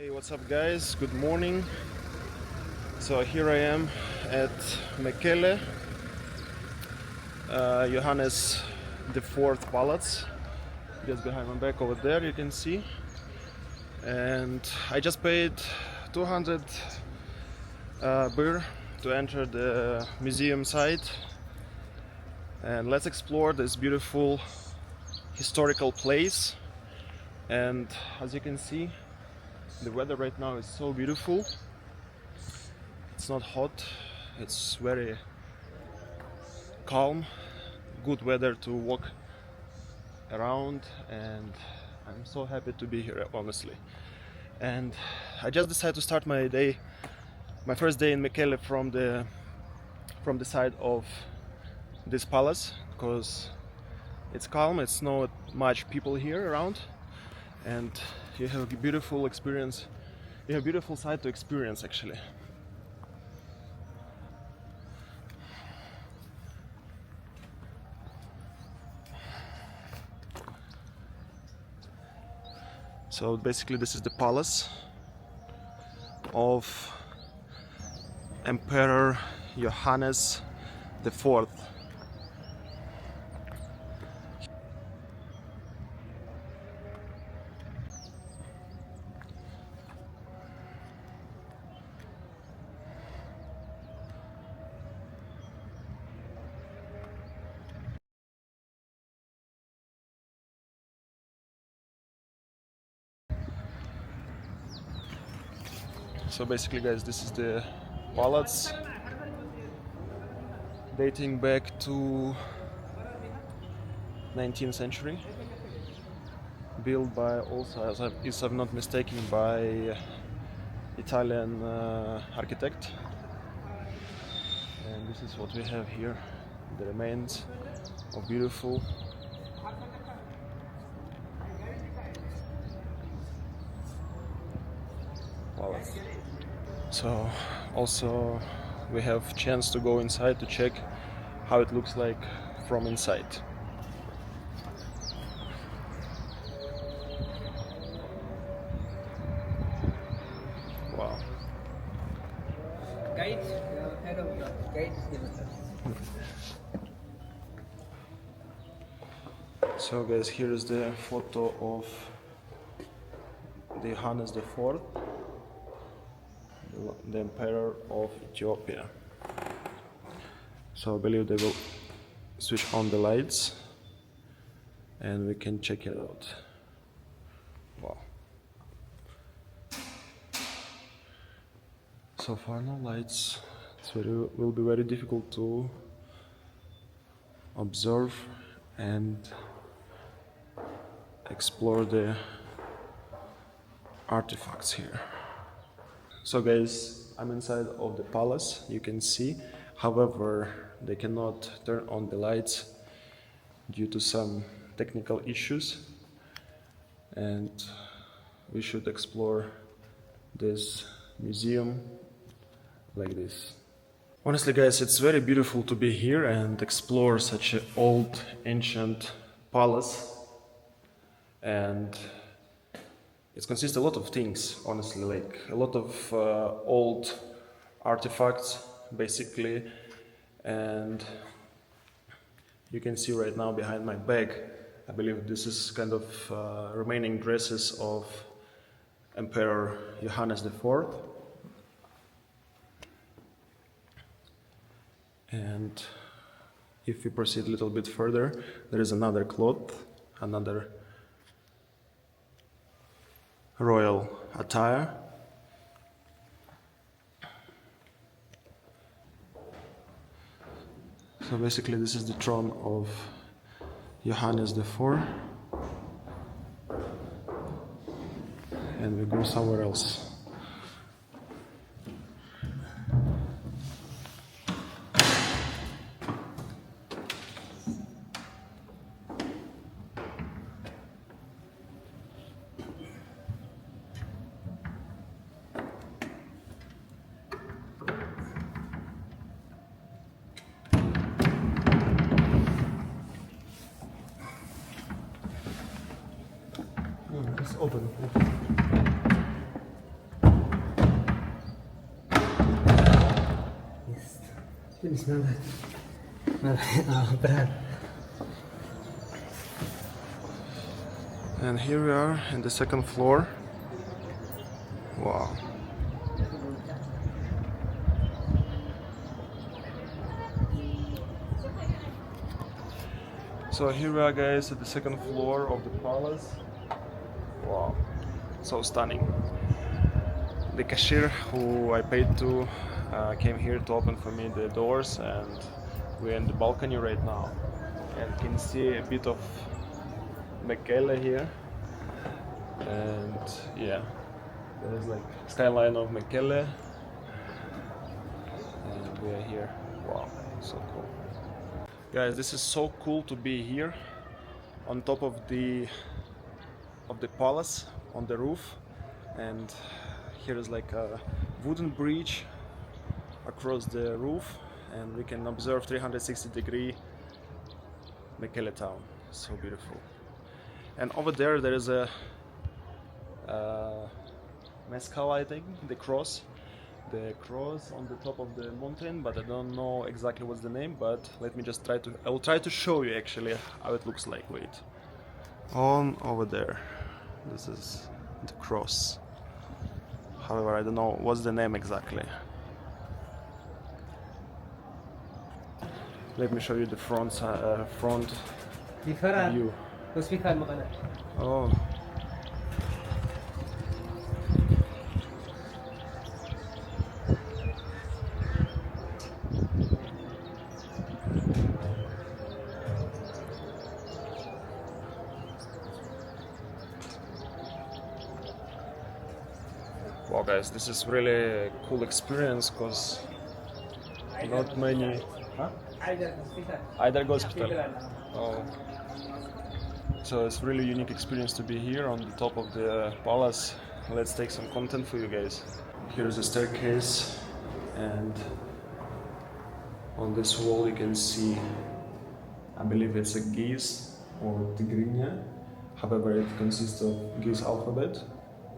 Hey, what's up guys? Good morning. So here I am at Mekelle, Johannes IV Palace, just behind my back over there you can see. And I just paid 200 birr to enter the museum site. And let's explore this beautiful historical place. And as you can see, the weather right now is so beautiful. It's not hot, it's very calm, good weather to walk around, and I'm so happy to be here, honestly. And I just decided to start my day, my first day in Mekelle from the side of this palace, because it's calm, it's not much people here around, and you have a beautiful experience. You have a beautiful site to experience actually. So basically this is the palace of Emperor Yohannes IV. So basically guys, this is the palace dating back to 19th century, built by also, if I'm not mistaken, by Italian architect. And this is what we have here, the remains of beautiful palace. So also we have chance to go inside to check how it looks like from inside. Wow. Guides, head of the guides. So guys, here is the photo of the Johannes IV, the Emperor of Ethiopia. So I believe they will switch on the lights and we can check it out. Wow. So far no lights. Will be very difficult to observe and explore the artifacts here. So guys, I'm inside of the palace, you can see. However, they cannot turn on the lights due to some technical issues, and we should explore this museum like this. Honestly guys, it's very beautiful to be here and explore such an old ancient palace, and it consists of a lot of things, honestly, like a lot of old artifacts basically. And you can see right now behind my back, I believe this is kind of remaining dresses of Emperor Johannes IV. And if we proceed a little bit further, there is another cloth, another royal attire. So basically this is the throne of Johannes IV, and we go somewhere else. It's open. It's not bad. And here we are in the second floor. Wow. So here we are, guys, at the second floor of the palace. Wow, so stunning. The cashier who I paid to came here to open for me the doors, and we're in the balcony right now. And you can see a bit of Mekelle here. And yeah, there's like skyline of Mekelle. And we are here. Wow, so cool. Guys, this is so cool to be here on top of the palace on the roof, and here is like a wooden bridge across the roof, and we can observe 360-degree Mekelle town. So beautiful. And over there is a Mezcal, I think, the cross on the top of the mountain, but I don't know exactly what's the name. But let me just I will try to show you actually how it looks like. Wait, on over there, this is the cross. However, I don't know what's the name exactly. Let me show you the front view. Oh. Wow, guys, this is really a cool experience because not many. Huh? Either hospital. Oh. So it's really unique experience to be here on the top of the palace. Let's take some content for you guys. Here's a staircase, and on this wall you can see, I believe it's a Ge'ez or Tigrinya. However, it consists of Ge'ez alphabet,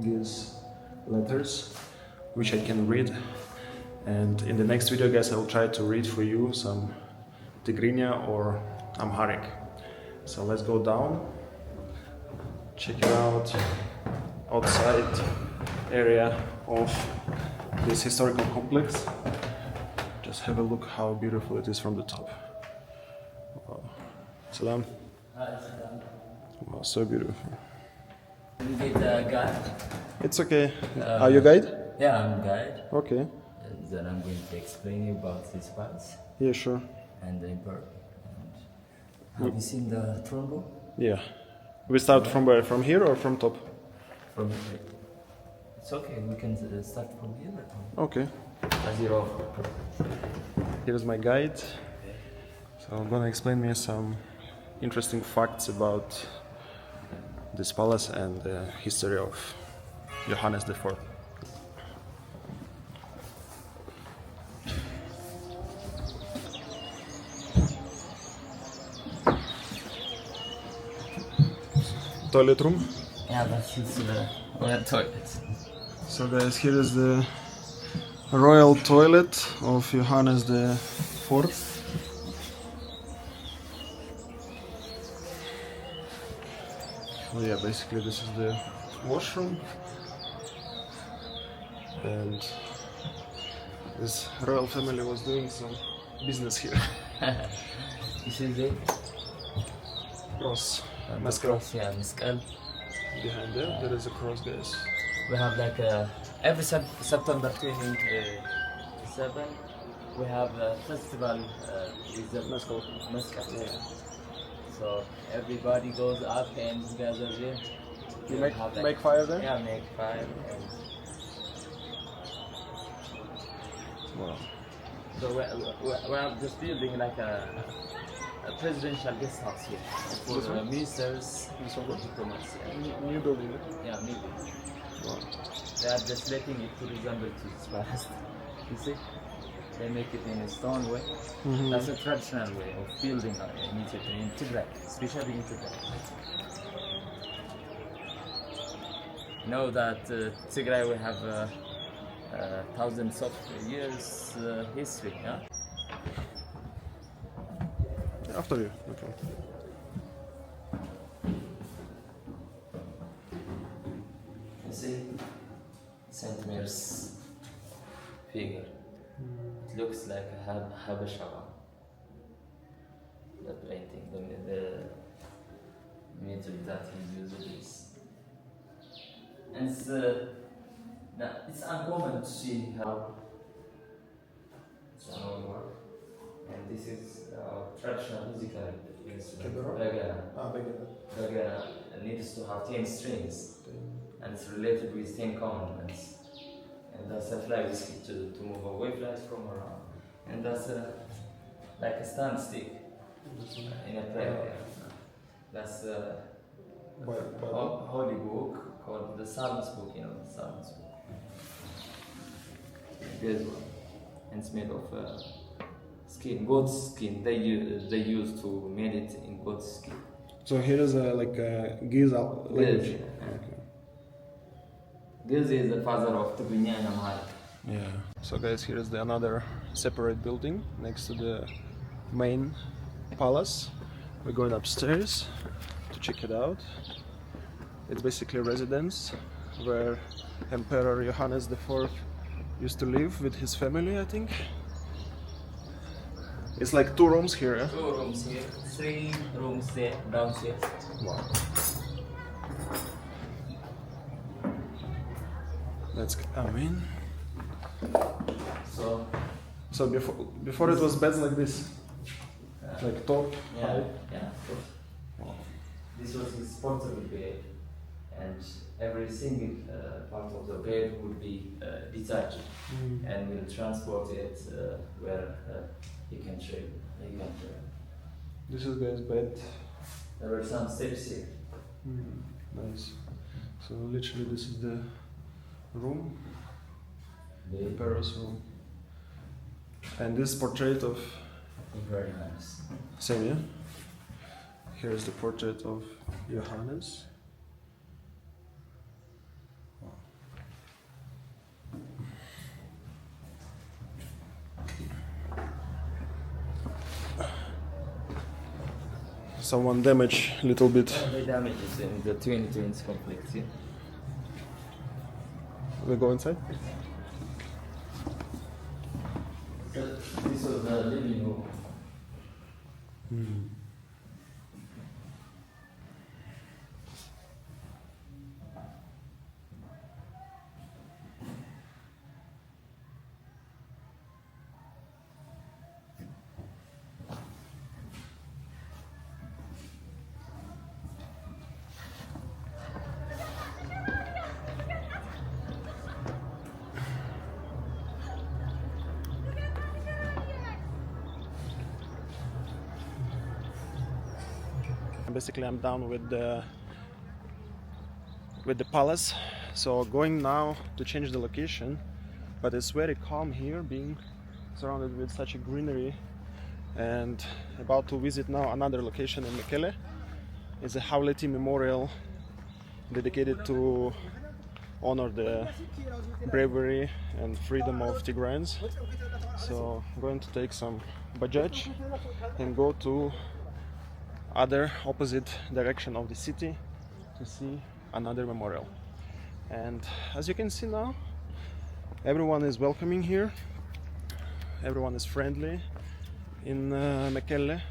Ge'ez letters, which I can read. And in the next video, guys, I will try to read for you some Tigrinya or Amharic. So let's go down, check it out, outside area of this historical complex. Just have a look how beautiful it is from the top. Wow. Salam. Wow, so beautiful. You get a guide? It's okay. Are you guide? Yeah, I'm guide. Okay. Then I'm going to explain you about this palace Yeah, sure. and the emperor. And have you seen the throne room? Yeah. We start from where? From here or from top? From here. It's okay, we can start from here. Okay. As you're Here's my guide. So I'm gonna explain me some interesting facts about this palace and the history of Johannes IV. Toilet room. Yeah, that's his toilet. So guys, here is the royal toilet of Johannes IV. So yeah, basically this is the washroom, and this royal family was doing some business here. This is it. Cross. Mezcal. Yeah, Mezcal. Behind there is a cross, guys. We have like every September 27, we have a festival with the Mezcal. Yeah. So everybody goes up and gathers here. You We have, like, make fire there? Yeah, make fire. And Wow. so we have just building like a presidential guest house here for This one? ministers and diplomats. New building. Yeah, maybe. Wow. They are just letting it to resemble to this palace. You see? They make it in a stone way. Mhm. That's a traditional way of building in Ethiopia, in Tigray, especially in Tigray. You know that Tigray we have thousands of years history, yeah? After you, no problem. You see, Saint Mary's figure. It looks like a Habasha. The painting, the metal that he uses. And it's uncommon to see how someone work. And this is traditional musical instrument. Bagara needs to have 10 strings, and it's related with 10 commandments. And that's a flag to move away flags from around. And that's like a stand stick in a prayer. That's a holy book called the Psalms book, the Psalms book. Good one. And it's made of skin, goat's skin. They used to made it in goat's skin. So here is like a Giz language. Giz, Giz is the father of Tigray and Amharic. Yeah. So guys, here is another separate building next to the main palace. We're going upstairs to check it out. It's basically a residence where Emperor Yohanes IV used to live with his family, I think. It's like 2 rooms here. Eh? 2 rooms here, 3 rooms there, downstairs. Wow. Let's come in. So before it was beds like this, like top, high. Yeah, of course. Wow. This was his portable bed, and every single part of the bed would be detached, and we'll transport it where he can travel. This is guy's bed. There were some steps here. Nice. So literally this is the room, The Emperor's room. And this portrait of very nice. same, yeah? Here's the portrait of Johannes. Someone damaged a little bit. The damages in the twins conflict here. We go inside? This was the living room. Basically, I'm down with the palace, so going now to change the location, but it's very calm here, being surrounded with such a greenery, and about to visit now another location in Mekelle. It's a Hawleti Memorial dedicated to honor the bravery and freedom of Tigrayans. So I'm going to take some bajaj and go to other opposite direction of the city to see another memorial. And as you can see now, everyone is welcoming here, everyone is friendly in Mekelle,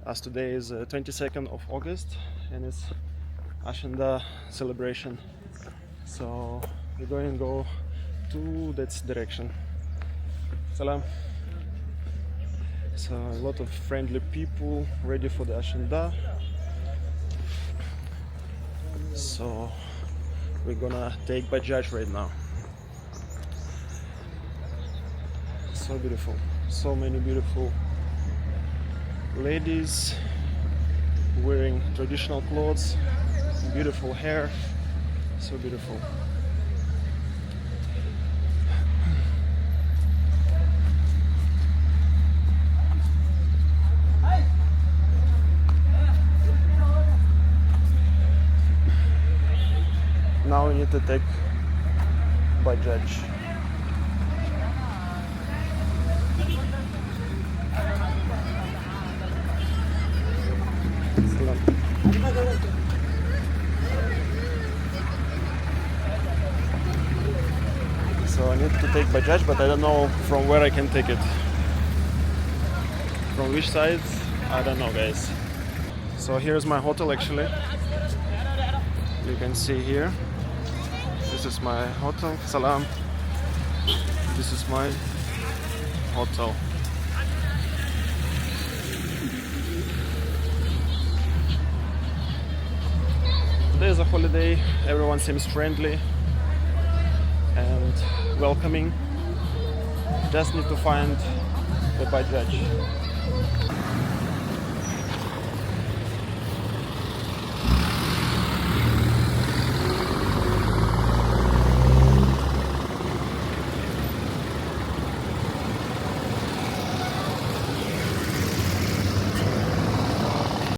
as today is 22nd of August and it's Ashenda celebration. So we're going to go to that direction. Salam. So a lot of friendly people ready for the Ashenda. So we're gonna take bajaj right now. So beautiful, so many beautiful ladies wearing traditional clothes, beautiful hair, so beautiful. Now we need to take bajaj. take Bajaj, but I don't know from where I can take it. From which side? I don't know, guys. So here's my hotel actually. You can see here. This is my hotel. Salam. This is my hotel. Today is a holiday. Everyone seems friendly and welcoming. Just need to find the Bajaj.